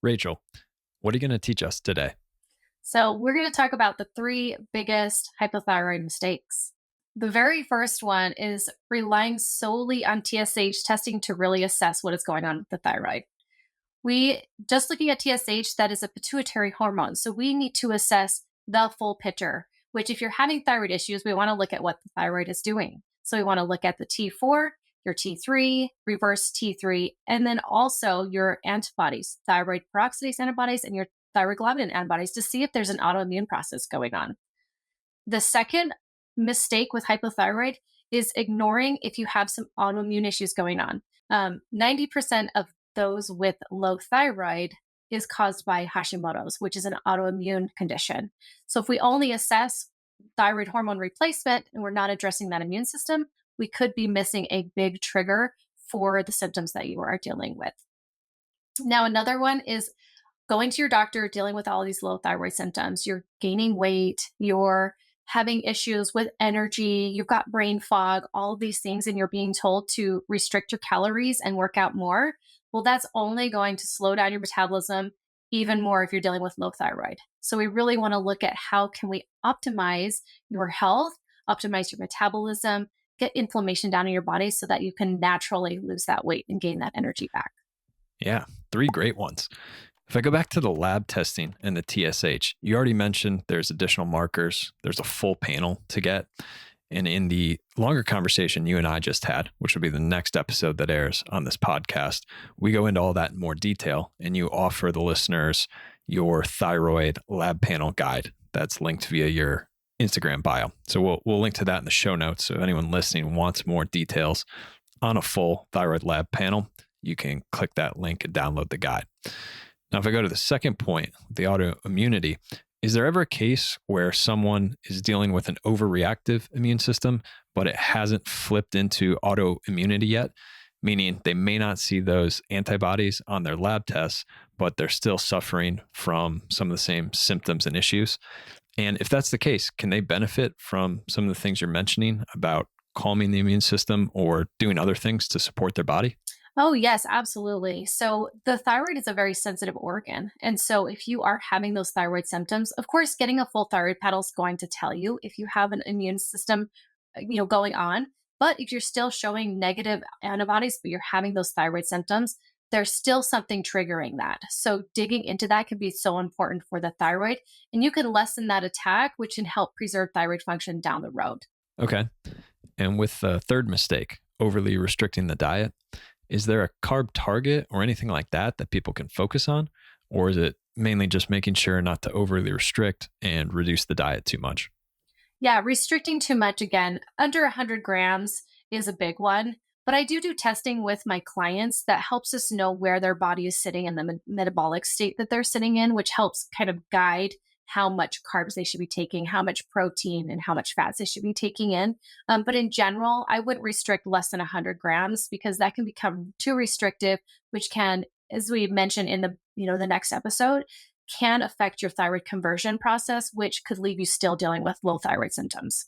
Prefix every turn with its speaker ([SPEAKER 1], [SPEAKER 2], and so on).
[SPEAKER 1] Rachel, what are you going to teach us today?
[SPEAKER 2] So, we're going to talk about the three biggest hypothyroid mistakes. The very first one is relying solely on TSH testing to really assess what is going on with the thyroid. We just looking at TSH, that is a pituitary hormone. So, we need to assess the full picture, which, if you're having thyroid issues, we want to look at what the thyroid is doing. So, we want to look at the T4, your T3, reverse T3, and then also your antibodies, thyroid peroxidase antibodies, and your thyroglobulin antibodies to see if there's an autoimmune process going on. The second mistake with hypothyroid is ignoring if you have some autoimmune issues going on. 90% of those with low thyroid is caused by Hashimoto's, which is an autoimmune condition. So if we only assess thyroid hormone replacement and we're not addressing that immune system, we could be missing a big trigger for the symptoms that you are dealing with. Now, another one is going to your doctor, dealing with all these low thyroid symptoms. You're gaining weight, you're having issues with energy, you've got brain fog, all of these things, and you're being told to restrict your calories and work out more. Well, that's only going to slow down your metabolism even more if you're dealing with low thyroid. So we really want to look at how can we optimize your health, optimize your metabolism, get inflammation down in your body so that you can naturally lose that weight and gain that energy back.
[SPEAKER 1] Yeah, three great ones. If I go back to the lab testing and the TSH, you already mentioned there's additional markers, there's a full panel to get. And in the longer conversation you and I just had, which will be the next episode that airs on this podcast, we go into all that in more detail and you offer the listeners your thyroid lab panel guide that's linked via your Instagram bio. So we'll link to that in the show notes. So if anyone listening wants more details on a full thyroid lab panel, you can click that link and download the guide. Now, if I go to the second point, the autoimmunity, is there ever a case where someone is dealing with an overreactive immune system, but it hasn't flipped into autoimmunity yet? Meaning they may not see those antibodies on their lab tests, but they're still suffering from some of the same symptoms and issues. And if that's the case, can they benefit from some of the things you're mentioning about calming the immune system or doing other things to support their body?
[SPEAKER 2] Oh, yes, absolutely. So the thyroid is a very sensitive organ. And so if you are having those thyroid symptoms, of course, getting a full thyroid panel is going to tell you if you have an immune system, going on. But if you're still showing negative antibodies, but you're having those thyroid symptoms, there's still something triggering that. So digging into that can be so important for the thyroid, and you can lessen that attack, which can help preserve thyroid function down the road.
[SPEAKER 1] Okay. And with the third mistake, overly restricting the diet, is there a carb target or anything like that that people can focus on? Or is it mainly just making sure not to overly restrict and reduce the diet too much?
[SPEAKER 2] Yeah, restricting too much, again, under 100 grams is a big one. But I do testing with my clients that helps us know where their body is sitting in the metabolic state that they're sitting in, which helps kind of guide how much carbs they should be taking, how much protein, and how much fats they should be taking in. But in general, I wouldn't restrict less than 100 grams because that can become too restrictive, which can, as we mentioned in the next episode, can affect your thyroid conversion process, which could leave you still dealing with low thyroid symptoms.